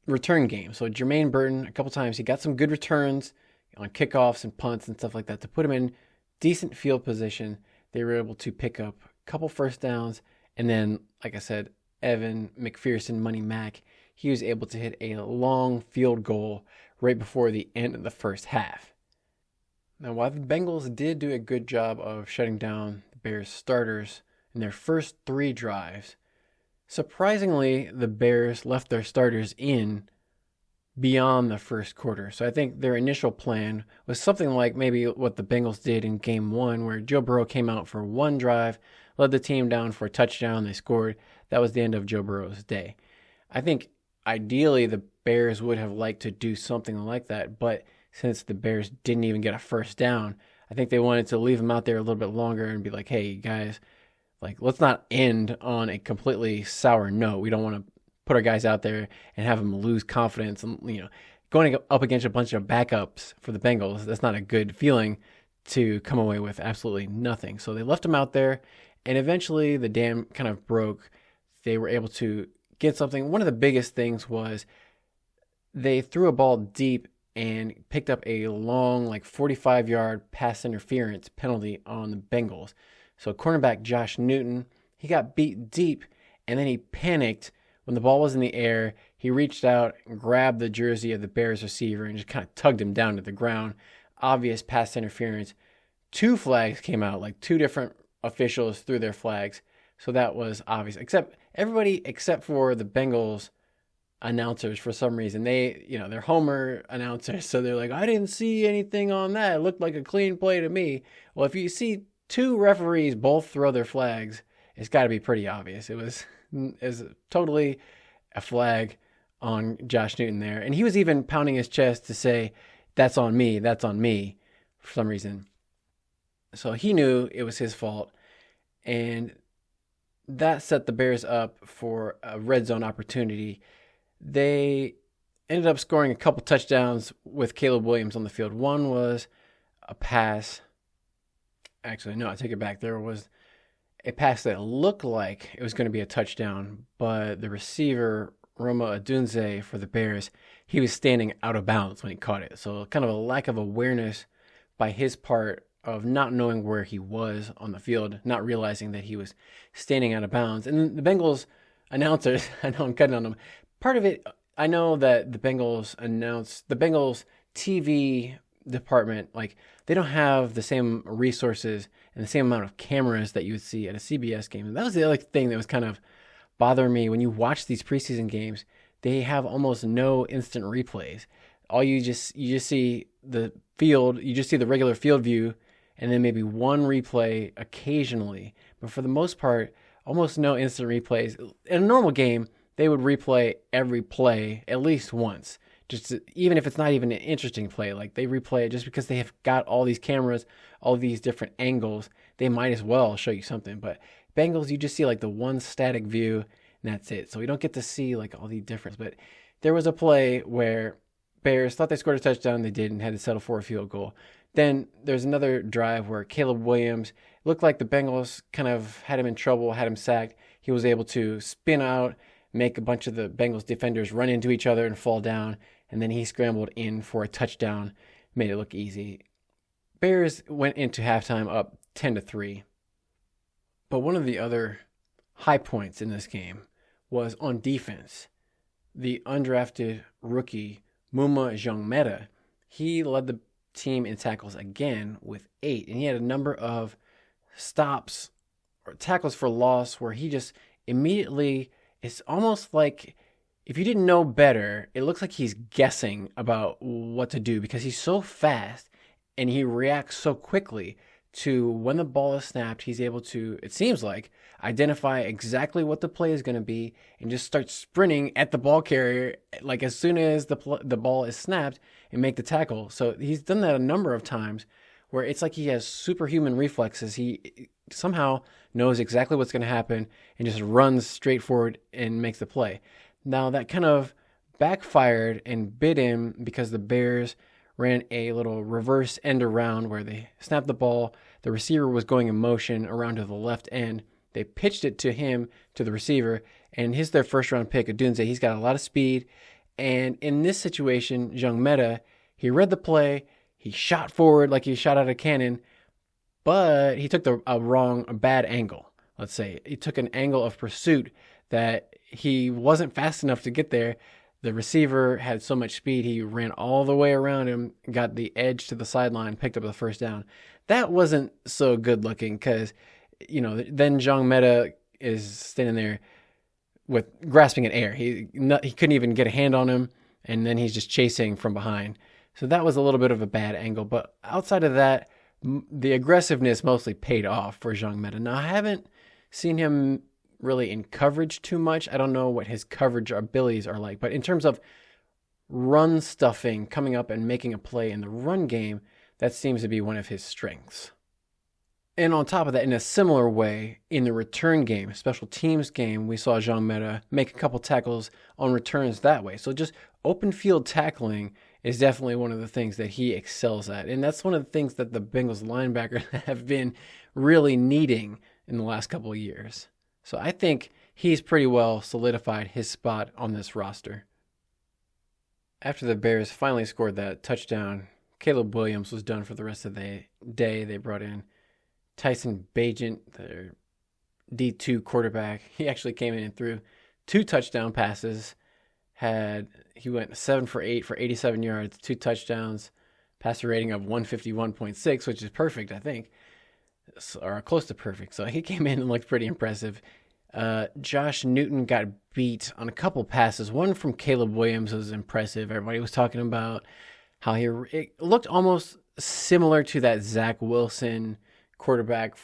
return game. So Jermaine Burton, a couple times, he got some good returns on kickoffs and punts and stuff like that to put him in decent field position. They were able to pick up a couple first downs. And then, like I said, Evan McPherson, Money Mac, he was able to hit a long field goal right before the end of the first half. Now, while the Bengals did do a good job of shutting down the Bears starters in their first 3 drives, surprisingly, the Bears left their starters in beyond the first quarter. So I think their initial plan was something like maybe what the Bengals did in game 1, where Joe Burrow came out for 1 drive, led the team down for a touchdown, they scored. That was the end of Joe Burrow's day. I think ideally the Bears would have liked to do something like that, but since the Bears didn't even get a first down, I think they wanted to leave them out there a little bit longer and be like, hey, guys, like, let's not end on a completely sour note. We don't want to put our guys out there and have them lose confidence. And, going up against a bunch of backups for the Bengals, that's not a good feeling to come away with absolutely nothing. So they left them out there, and eventually the dam kind of broke. They were able to get something. One of the biggest things was they threw a ball deep and picked up a long, 45-yard pass interference penalty on the Bengals. So cornerback Josh Newton, he got beat deep, and then he panicked. When the ball was in the air, he reached out and grabbed the jersey of the Bears receiver and just kind of tugged him down to the ground. Obvious pass interference. 2 flags came out, 2 different officials threw their flags. So that was obvious. Everybody except for the Bengals announcers, for some reason. They're Homer announcers, so they're like, I didn't see anything on that. It looked like a clean play to me. Well, if you see 2 referees both throw their flags, it's got to be pretty obvious. It was totally a flag on Josh Newton there. And he was even pounding his chest to say, that's on me, for some reason. So he knew it was his fault. And that set the Bears up for a red zone opportunity. They ended up scoring a couple touchdowns with Caleb Williams on the field. One was a pass. Actually, no, I take it back. There was a pass that looked like it was going to be a touchdown, but the receiver, Roma Odunze for the Bears, he was standing out of bounds when he caught it. So kind of a lack of awareness by his part of not knowing where he was on the field, not realizing that he was standing out of bounds. And the Bengals announcers, I know I'm cutting on them, part of it, I know that the Bengals TV department, they don't have the same resources and the same amount of cameras that you would see at a CBS game. And that was the other thing that was kind of bothering me. When you watch these preseason games, they have almost no instant replays. All you just see the field, you just see the regular field view, and then maybe one replay occasionally. But for the most part, almost no instant replays. In a normal game, they would replay every play at least once. Even if it's not even an interesting play, they replay it just because they have got all these cameras, all these different angles. They might as well show you something. But Bengals, you just see the one static view, and that's it. So we don't get to see all the difference. But there was a play where Bears thought they scored a touchdown, they didn't, had to settle for a field goal. Then there's another drive where Caleb Williams looked like the Bengals kind of had him in trouble, had him sacked. He was able to spin out, make a bunch of the Bengals defenders run into each other and fall down, and then he scrambled in for a touchdown, made it look easy. Bears went into halftime up 10-3. But one of the other high points in this game was on defense. the undrafted rookie Maema Njongmeta, he led the team in tackles again with 8, and he had a number of stops or tackles for loss where he just immediately, it's almost like if you didn't know better, it looks like he's guessing about what to do because he's so fast and he reacts so quickly to when the ball is snapped. He's able to, it seems like, identify exactly what the play is going to be and just start sprinting at the ball carrier like as soon as the ball is snapped and make the tackle. So he's done that a number of times where it's like he has superhuman reflexes. He somehow knows exactly what's going to happen and just runs straight forward and makes the play. Now that kind of backfired and bit him because the Bears ran a little reverse end around where they snapped the ball. The receiver was going in motion around to the left end. They pitched it to him, to the receiver, and he's their first round pick, Odunze. He's got a lot of speed. And in this situation, Njongmeta, he read the play. He shot forward like he shot out a cannon, but he took a bad angle, let's say. He took an angle of pursuit that he wasn't fast enough to get there. The receiver had so much speed, he ran all the way around him, got the edge to the sideline, picked up the first down. That wasn't so good looking because, then Njongmeta is standing there with grasping at air. He couldn't even get a hand on him, and then he's just chasing from behind. So that was a little bit of a bad angle. But outside of that, the aggressiveness mostly paid off for Njongmeta. Now, I haven't seen him really in coverage too much. I don't know what his coverage abilities are like. But in terms of run stuffing, coming up and making a play in the run game, that seems to be one of his strengths. And on top of that, in a similar way, in the return game, special teams game, we saw Njongmeta make a couple tackles on returns that way. So just open field tackling is definitely one of the things that he excels at. And that's one of the things that the Bengals linebackers have been really needing in the last couple of years. So I think he's pretty well solidified his spot on this roster. After the Bears finally scored that touchdown, Caleb Williams was done for the rest of the day. They brought in Tyson Bagent, their D2 quarterback. He actually came in and threw 2 touchdown passes. He went 7 for 8 for 87 yards, 2 touchdowns, passer rating of 151.6, which is perfect, I think, or close to perfect. So he came in and looked pretty impressive. Josh Newton got beat on a couple passes. One from Caleb Williams was impressive. Everybody was talking about how it looked almost similar to that Zach Wilson quarterback,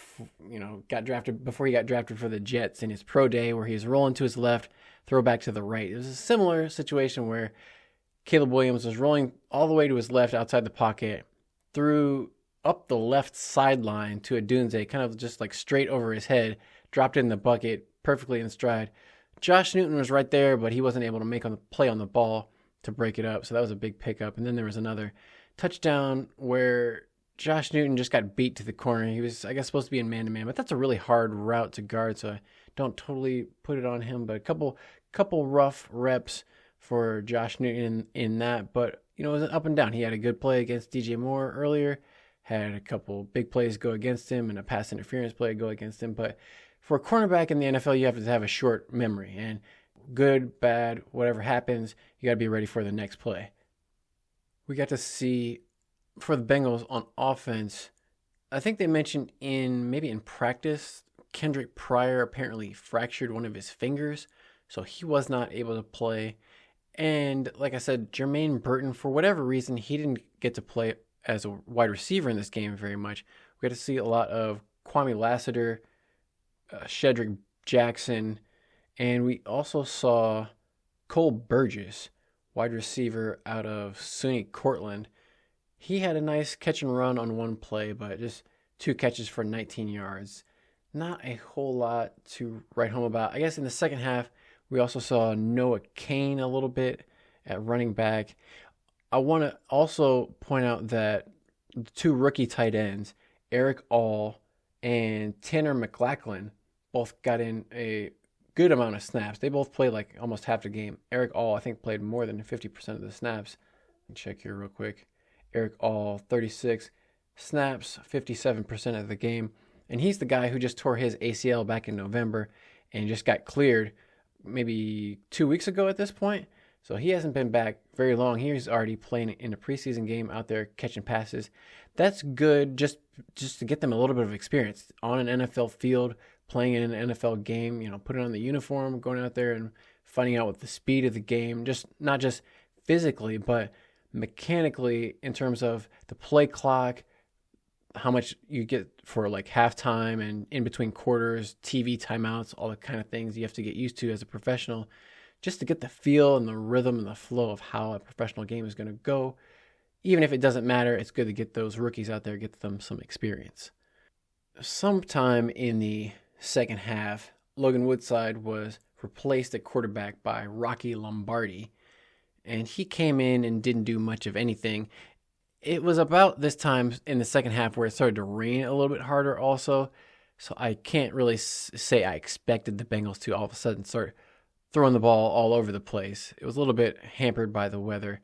got drafted before he got drafted for the Jets in his pro day, where he was rolling to his left, throw back to the right. It was a similar situation where Caleb Williams was rolling all the way to his left outside the pocket, threw up the left sideline to Odunze, kind of just like straight over his head, dropped it in the bucket perfectly in stride. Josh Newton was right there, but he wasn't able to make on the play on the ball to break it up. So that was a big pickup. And then there was another touchdown where Josh Newton just got beat to the corner. He was, I guess, supposed to be in man-to-man, but that's a really hard route to guard, so I don't totally put it on him. But a couple rough reps for Josh Newton in that. But, it was an up and down. He had a good play against DJ Moore earlier, had a couple big plays go against him, and a pass interference play go against him. But for a cornerback in the NFL, you have to have a short memory. And good, bad, whatever happens, you got to be ready for the next play. We got to see, for the Bengals on offense, I think they mentioned in practice, Kendrick Pryor apparently fractured one of his fingers, so he was not able to play. And like I said, Jermaine Burton, for whatever reason, he didn't get to play as a wide receiver in this game very much. We got to see a lot of Kwame Lassiter, Shedrick Jackson, and we also saw Cole Burgess, wide receiver out of SUNY Cortland. He had a nice catch and run on one play, but just 2 catches for 19 yards. Not a whole lot to write home about. I guess in the second half, we also saw Noah Cain a little bit at running back. I want to also point out that the 2 rookie tight ends, Eric All and Tanner McLachlan, both got in a good amount of snaps. They both played like almost half the game. Eric All, I think, played more than 50% of the snaps. Let me check here real quick. Eric All, 36 snaps, 57% of the game. And he's the guy who just tore his ACL back in November and just got cleared maybe 2 weeks ago at this point. So he hasn't been back very long. He's already playing in a preseason game out there catching passes. That's good just to get them a little bit of experience on an NFL field, playing in an NFL game, putting on the uniform, going out there and finding out what the speed of the game, just not just physically, but mechanically in terms of the play clock, how much you get for like halftime and in between quarters, TV timeouts, all the kind of things you have to get used to as a professional, just to get the feel and the rhythm and the flow of how a professional game is going to go. Even if it doesn't matter, it's good to get those rookies out there, get them some experience. Sometime in the second half, Logan Woodside was replaced at quarterback by Rocky Lombardi, and he came in and didn't do much of anything. It was about this time in the second half where it started to rain a little bit harder also, so I can't really say I expected the Bengals to all of a sudden start throwing the ball all over the place. It was a little bit hampered by the weather,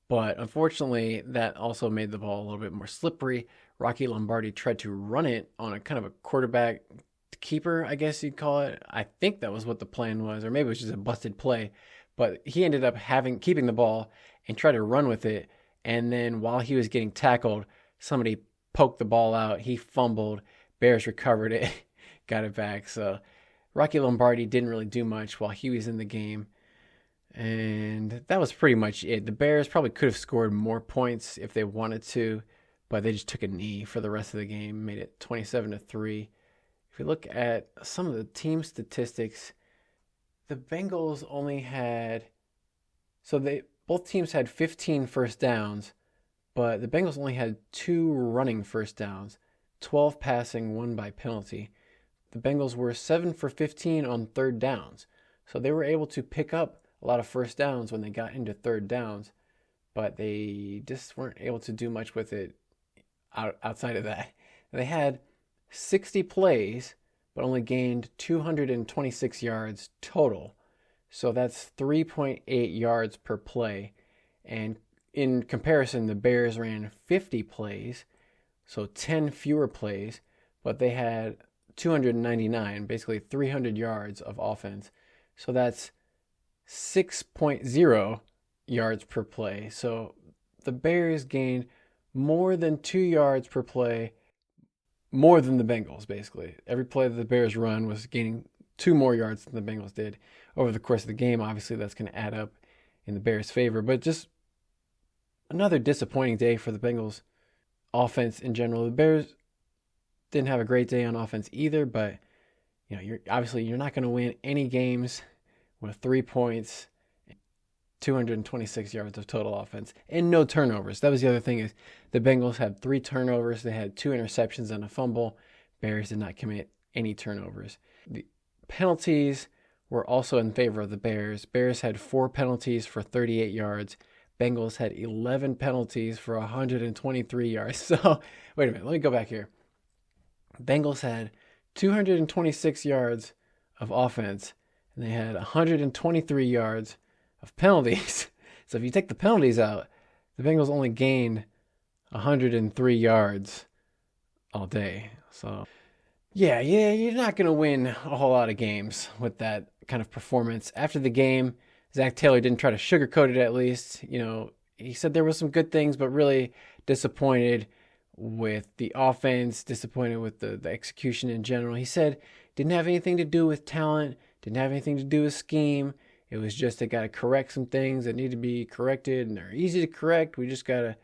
but unfortunately that also made the ball a little bit more slippery. Rocky Lombardi tried to run it on a kind of a quarterback keeper, I guess you'd call it. I think that was what the plan was, or maybe it was just a busted play, but he ended up keeping the ball and tried to run with it. And then while he was getting tackled, somebody poked the ball out. He fumbled. Bears recovered it, got it back. So Rocky Lombardi didn't really do much while he was in the game. And that was pretty much it. The Bears probably could have scored more points if they wanted to, but they just took a knee for the rest of the game, made it 27-3. If we look at some of the team statistics, the Bengals only had, both teams had 15 first downs, but the Bengals only had 2 running first downs, 12 passing, 1 by penalty. The Bengals were 7 for 15 on third downs, so they were able to pick up a lot of first downs when they got into third downs, but they just weren't able to do much with it outside of that. They had 60 plays, but only gained 226 yards total. So that's 3.8 yards per play. And in comparison, the Bears ran 50 plays, so 10 fewer plays, but they had 299, basically 300 yards of offense. So that's 6.0 yards per play. So the Bears gained more than 2 yards per play, more than the Bengals, basically. Every play that the Bears run was gaining 2 more yards than the Bengals did over the course of the game. Obviously, that's going to add up in the Bears' favor. But just another disappointing day for the Bengals offense in general. The Bears didn't have a great day on offense either, but you're not going to win any games with 3 points, 226 yards of total offense, and no turnovers. That was the other thing, is the Bengals had 3 turnovers. They had 2 interceptions and a fumble. Bears did not commit any turnovers. The penalties were also in favor of the Bears. Bears had 4 penalties for 38 yards. Bengals had 11 penalties for 123 yards. So, wait a minute. Let me go back here. Bengals had 226 yards of offense, and they had 123 yards of penalties. So if you take the penalties out, the Bengals only gained 103 yards all day. So, yeah, you're not going to win a whole lot of games with that kind of performance. After the game, Zach Taylor didn't try to sugarcoat it, at least. He said there were some good things, but really disappointed with the offense, disappointed with the execution in general. He said didn't have anything to do with talent, didn't have anything to do with scheme. It was just they got to correct some things that need to be corrected, and they're easy to correct. We just got to,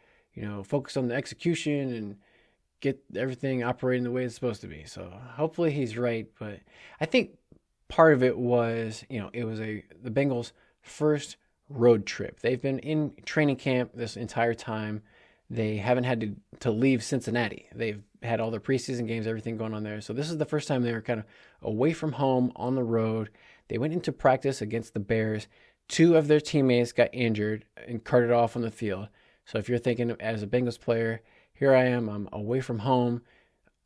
focus on the execution and get everything operating the way it's supposed to be. So hopefully he's right, but I think part of it was, it was the Bengals' first road trip. They've been in training camp this entire time. They haven't had to leave Cincinnati. They've had all their preseason games, everything going on there. So this is the first time they were kind of away from home on the road. They went into practice against the Bears. 2 of their teammates got injured and carted off on the field. So if you're thinking as a Bengals player, here I am, I'm away from home.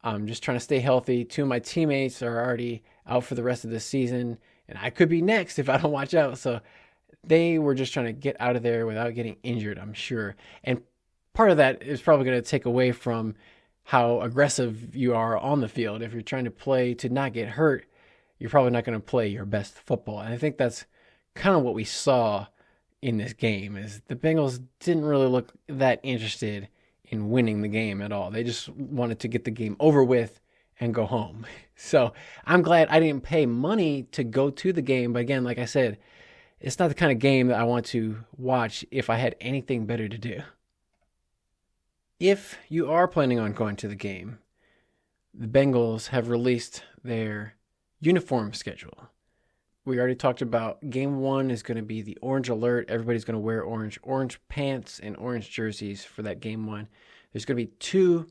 I'm just trying to stay healthy. 2 of my teammates are already out for the rest of the season, and I could be next if I don't watch out. So they were just trying to get out of there without getting injured, I'm sure. And part of that is probably going to take away from how aggressive you are on the field. If you're trying to play to not get hurt, you're probably not going to play your best football. And I think that's kind of what we saw in this game is the Bengals didn't really look that interested in winning the game at all. They just wanted to get the game over with and go home. So I'm glad I didn't pay money to go to the game. But again, like I said, it's not the kind of game that I want to watch if I had anything better to do. If you are planning on going to the game, the Bengals have released their uniform schedule. We already talked about game 1 is going to be the orange alert. Everybody's going to wear orange pants and orange jerseys for that game 1. There's going to be 2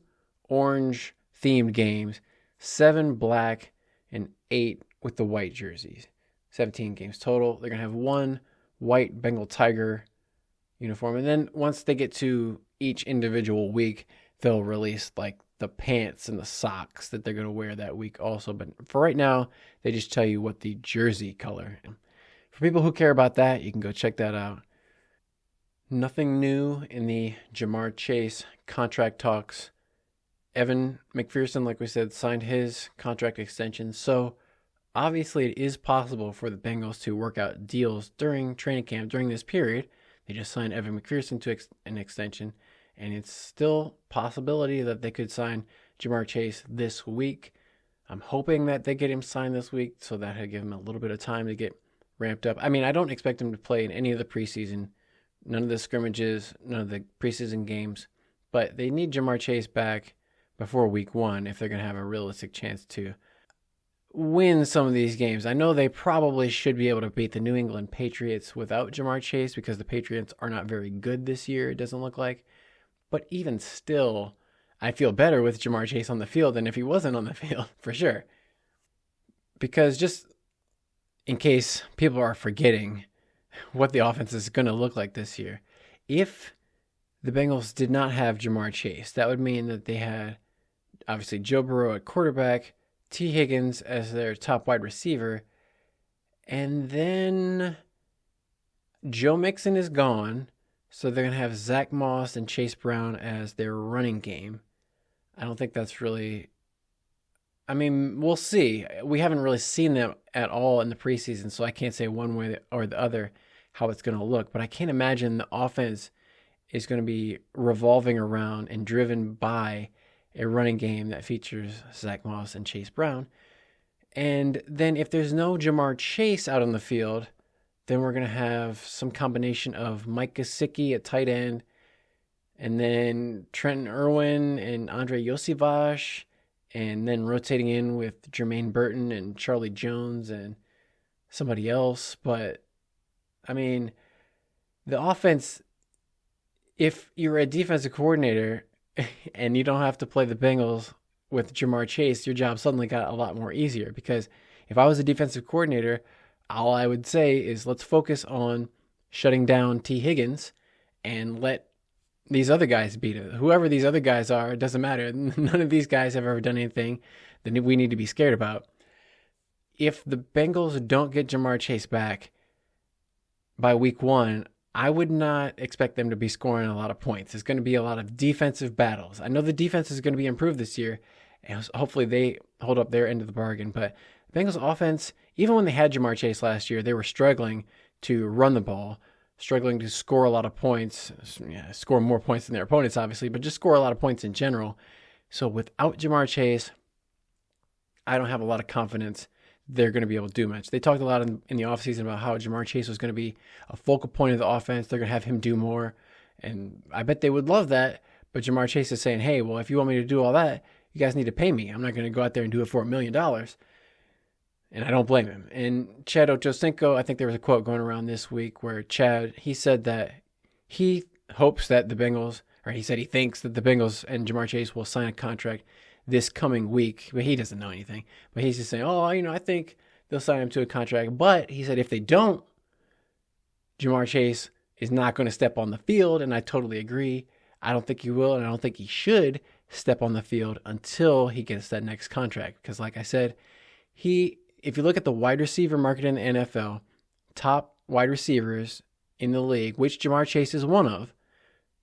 orange themed games, 7 black and 8 with the white jerseys. 17 games total. They're going to have 1 white Bengal Tiger uniform. And then once they get to each individual week, they'll release like the pants and the socks that they're going to wear that week also. But for right now, they just tell you what the jersey color. For people who care about that, you can go check that out. Nothing new in the Ja'Marr Chase contract talks. Evan McPherson, like we said, signed his contract extension. So obviously it is possible for the Bengals to work out deals during training camp during this period. They just signed Evan McPherson to an extension. And it's still a possibility that they could sign Ja'Marr Chase this week. I'm hoping that they get him signed this week so that will give him a little bit of time to get ramped up. I mean, I don't expect him to play in any of the preseason, none of the scrimmages, none of the preseason games. But they need Ja'Marr Chase back before week 1 if they're going to have a realistic chance to win some of these games. I know they probably should be able to beat the New England Patriots without Ja'Marr Chase because the Patriots are not very good this year, it doesn't look like. But even still, I feel better with Ja'Marr Chase on the field than if he wasn't on the field, for sure. Because just in case people are forgetting what the offense is going to look like this year, if the Bengals did not have Ja'Marr Chase, that would mean that they had, obviously, Joe Burrow at quarterback, T. Higgins as their top wide receiver, and then Joe Mixon is gone. So they're going to have Zach Moss and Chase Brown as their running game. I don't think that's really... I mean, we'll see. We haven't really seen them at all in the preseason, so I can't say one way or the other how it's going to look. But I can't imagine the offense is going to be revolving around and driven by a running game that features Zach Moss and Chase Brown. And then if there's no Ja'Marr Chase out on the field, then we're going to have some combination of Mike Gesicki at tight end, and then Trenton Irwin and Andre Iosivas, and then rotating in with Jermaine Burton and Charlie Jones and somebody else. But, I mean, the offense, if you're a defensive coordinator and you don't have to play the Bengals with Ja'Marr Chase, your job suddenly got a lot more easier. Because if I was a defensive coordinator, all I would say is let's focus on shutting down T. Higgins and let these other guys beat it. Whoever these other guys are, it doesn't matter. None of these guys have ever done anything that we need to be scared about. If the Bengals don't get Ja'Marr Chase back by week 1, I would not expect them to be scoring a lot of points. There's going to be a lot of defensive battles. I know the defense is going to be improved this year, and hopefully they hold up their end of the bargain. But the Bengals offense, even when they had Ja'Marr Chase last year, they were struggling to run the ball, struggling to score a lot of points, score more points than their opponents, obviously, but just score a lot of points in general. So without Ja'Marr Chase, I don't have a lot of confidence they're going to be able to do much. They talked a lot in the offseason about how Ja'Marr Chase was going to be a focal point of the offense. They're going to have him do more, and I bet they would love that. But Ja'Marr Chase is saying, hey, well, if you want me to do all that, you guys need to pay me. I'm not going to go out there and do it for $1 million. And I don't blame him. And Chad Ochocinco, I think there was a quote going around this week where he said that he hopes that the Bengals, or he said he thinks that the Bengals and Ja'Marr Chase will sign a contract this coming week. But he doesn't know anything. But he's just saying, I think they'll sign him to a contract. But he said if they don't, Ja'Marr Chase is not going to step on the field. And I totally agree. I don't think he will, and I don't think he should step on the field until he gets that next contract. Because like I said, if you look at the wide receiver market in the NFL, top wide receivers in the league, which Ja'Marr Chase is one of,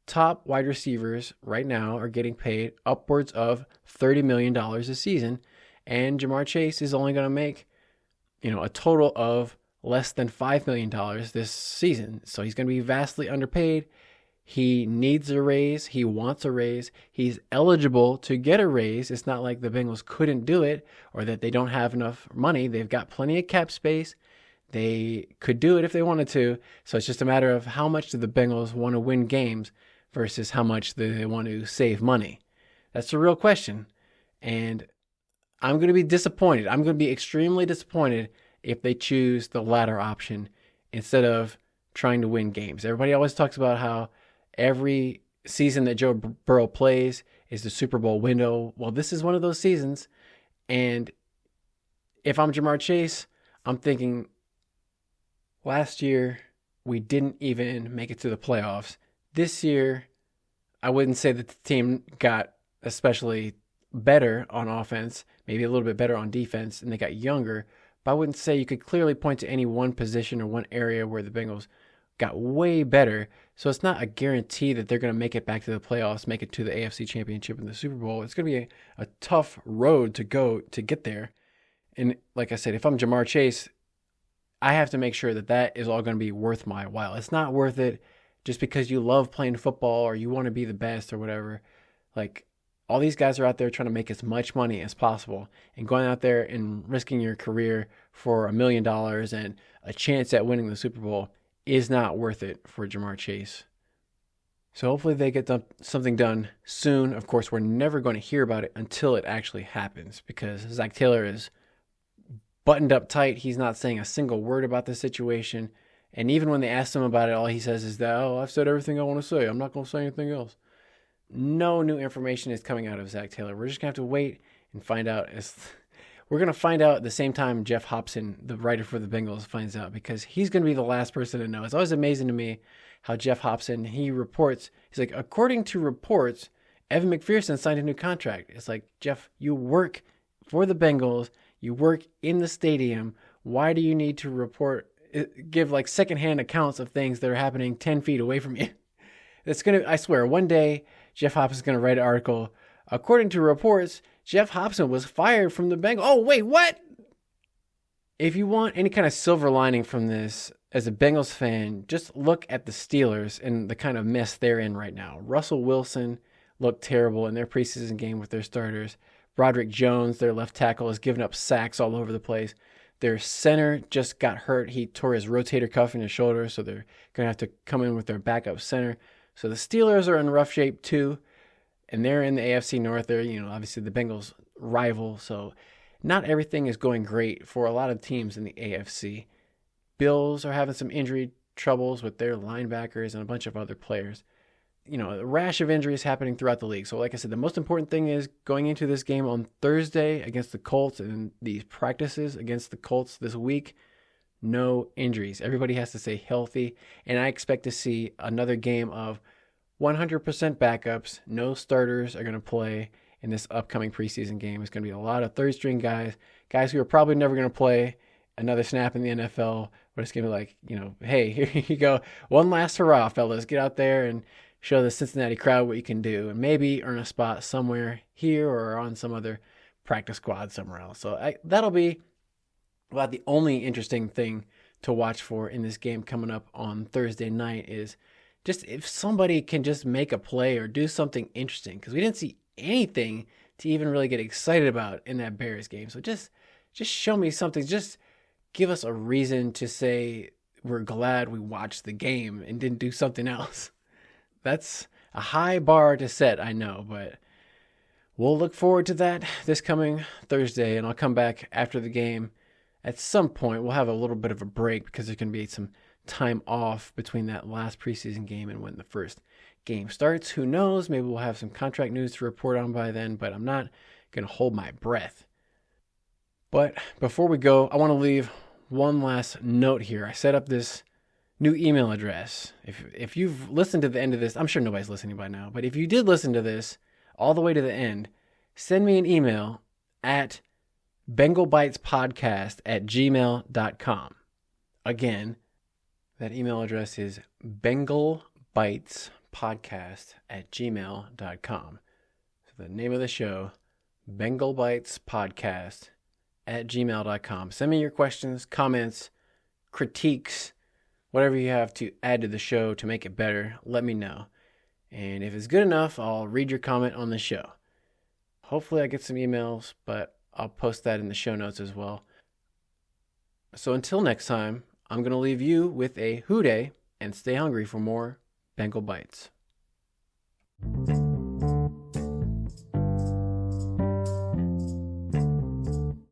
top wide receivers right now are getting paid upwards of $30 million a season, and Ja'Marr Chase is only going to make, a total of less than $5 million this season. So he's going to be vastly underpaid. He needs a raise. He wants a raise. He's eligible to get a raise. It's not like the Bengals couldn't do it or that they don't have enough money. They've got plenty of cap space. They could do it if they wanted to. So it's just a matter of how much do the Bengals want to win games versus how much they want to save money. That's the real question. And I'm going to be disappointed. I'm going to be extremely disappointed if they choose the latter option instead of trying to win games. Everybody always talks about how every season that Joe Burrow plays is the Super Bowl window. Well, this is one of those seasons. And if I'm Ja'Marr Chase, I'm thinking last year we didn't even make it to the playoffs. This year, I wouldn't say that the team got especially better on offense, maybe a little bit better on defense, and they got younger. But I wouldn't say you could clearly point to any one position or one area where the Bengals got way better. So it's not a guarantee that they're going to make it back to the playoffs, make it to the AFC Championship and the Super Bowl. It's going to be a tough road to go to get there. And like I said, if I'm Ja'Marr Chase, I have to make sure that that is all going to be worth my while. It's not worth it just because you love playing football or you want to be the best or whatever. Like, all these guys are out there trying to make as much money as possible, and going out there and risking your career for $1 million and a chance at winning the Super Bowl is not worth it for Ja'Marr Chase. So hopefully they get something done soon. Of course, we're never going to hear about it until it actually happens because Zach Taylor is buttoned up tight. He's not saying a single word about the situation. And even when they asked him about it, all he says is that, I've said everything I want to say. I'm not going to say anything else. No new information is coming out of Zach Taylor. We're just going to have to wait and find out. We're going to find out at the same time Jeff Hobson, the writer for the Bengals, finds out because he's going to be the last person to know. It's always amazing to me how Jeff Hobson, he reports, he's like, according to reports, Evan McPherson signed a new contract. It's like, Jeff, you work for the Bengals. You work in the stadium. Why do you need to give like secondhand accounts of things that are happening 10 feet away from you? I swear, one day, Jeff Hobson's going to write an article. According to reports, Jeff Hobson was fired from the Bengals. Oh, wait, what? If you want any kind of silver lining from this, as a Bengals fan, just look at the Steelers and the kind of mess they're in right now. Russell Wilson looked terrible in their preseason game with their starters. Broderick Jones, their left tackle, has given up sacks all over the place. Their center just got hurt. He tore his rotator cuff in his shoulder, so they're going to have to come in with their backup center. So the Steelers are in rough shape too, and they're in the AFC North. They're, obviously the Bengals' rival, so not everything is going great for a lot of teams in the AFC. Bills are having some injury troubles with their linebackers and a bunch of other players. A rash of injuries happening throughout the league. So like I said, the most important thing is going into this game on Thursday against the Colts and these practices against the Colts this week, no injuries. Everybody has to stay healthy, and I expect to see another game of 100% backups. No starters are going to play in this upcoming preseason game. It's going to be a lot of third-string guys who are probably never going to play another snap in the NFL, but it's going to be like, hey, here you go. One last hurrah, fellas. Get out there and show the Cincinnati crowd what you can do, and maybe earn a spot somewhere here or on some other practice squad somewhere else. So that'll be about the only interesting thing to watch for in this game coming up on Thursday night is just if somebody can just make a play or do something interesting, because we didn't see anything to even really get excited about in that Bears game. So just show me something. Just give us a reason to say we're glad we watched the game and didn't do something else. That's a high bar to set, I know, but we'll look forward to that this coming Thursday, and I'll come back after the game. At some point, we'll have a little bit of a break because there's going to be some time off between that last preseason game and when the first game starts. Who knows? Maybe we'll have some contract news to report on by then, but I'm not going to hold my breath. But before we go, I want to leave one last note here. I set up this new email address. If you've listened to the end of this, I'm sure nobody's listening by now, but if you did listen to this all the way to the end, send me an email at bengalbitespodcast@gmail.com. Again, that email address is bengalbitespodcast@gmail.com. So the name of the show, bengalbitespodcast@gmail.com. Send me your questions, comments, critiques, whatever you have to add to the show to make it better, let me know. And if it's good enough, I'll read your comment on the show. Hopefully I get some emails, but I'll post that in the show notes as well. So until next time, I'm going to leave you with a hoo day and stay hungry for more Bengal Bites.